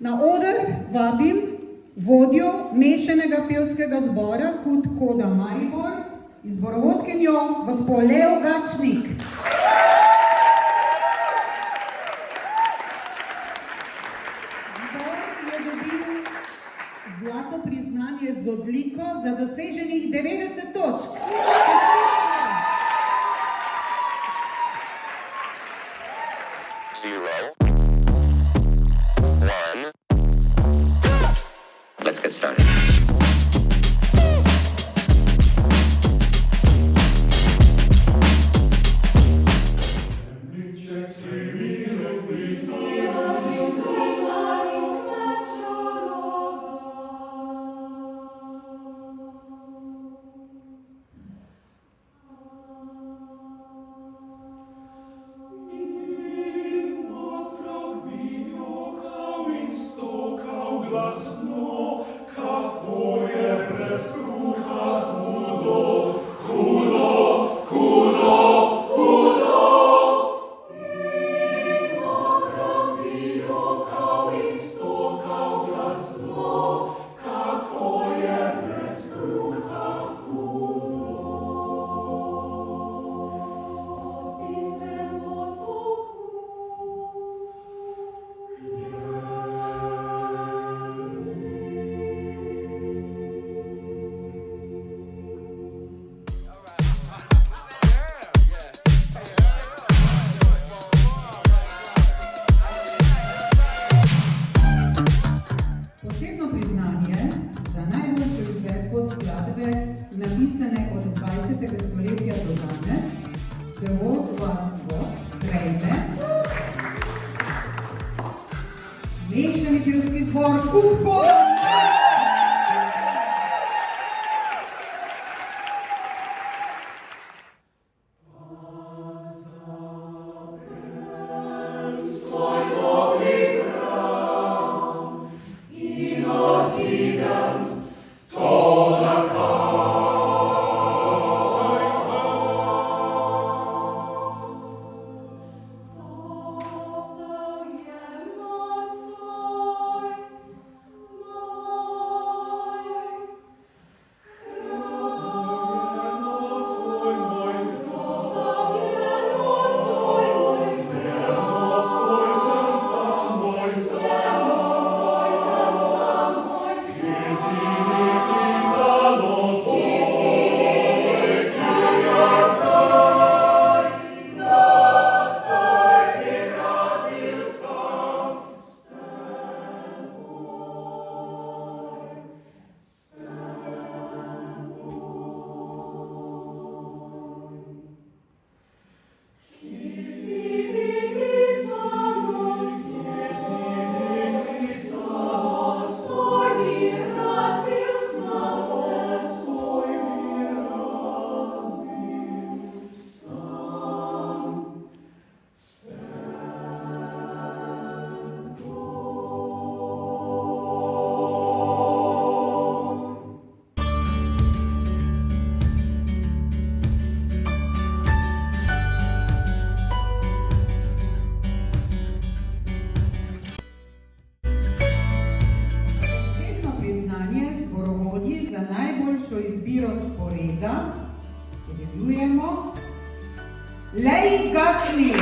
Na oder vabim vodjo mešanega pevskega zbora KUD Koda Maribor in zborovodkinjo gospo Leo Gačnik. Zbor je dobil zlato priznanje z odliko za doseženih 90 točk. Let's get started. Glasno, kako je brez kruha hudo, hudo, hudo, hudo. In otrok bi jokal in stokal glasno, kako je brez kruha hudo. Obistem otoku Posebno priznanje za najboljšo izvedbo skladbe, napisane od 20. stoletja do danes, The World Was God, prejme mešani pevski zbor KUD Koda Maribor. Za najboljšo izbiro sporeda podeljujemo Leji Gačnik.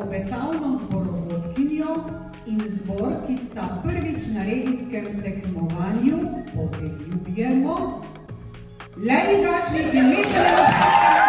Obetavno zborovodkinjo in zbor, ki sta prvič na regijskem tekmovanju, podeljujemo Leji Gačnik in mešanega pevskega zbora.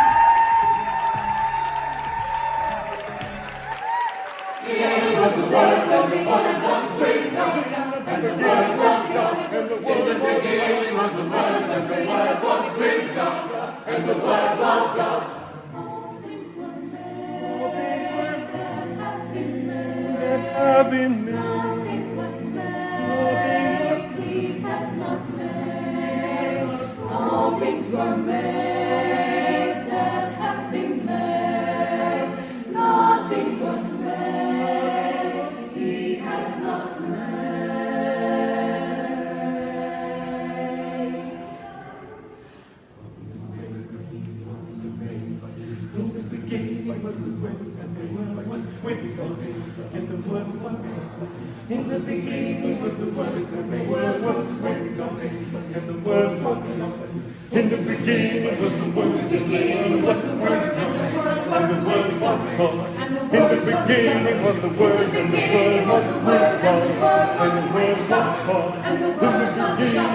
have been made. Nothing was made. He has not made. All things were made that have been made. Nothing was made. He has not made. In the beginning was the Word, and the Word was with God, and the Word was God. In the beginning was the Word, and the Word was with God, and the Word was God. In the beginning was the Word, and the Word was with God, and the Word was God. In the beginning was the Word, and the Word was with God, and the Word was God.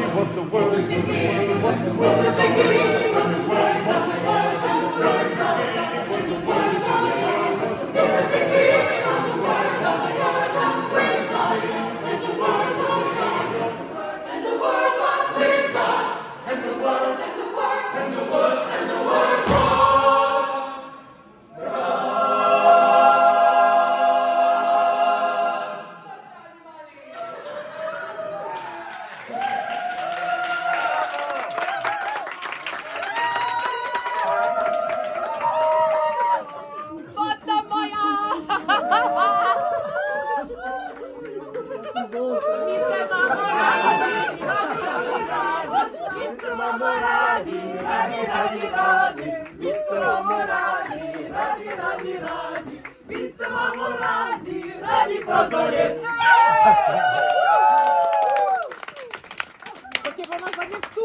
In the beginning was the Word, and the Word was with God, and the Word was God. Bata moja! Radi prozores! Porque vamos fazer tudo!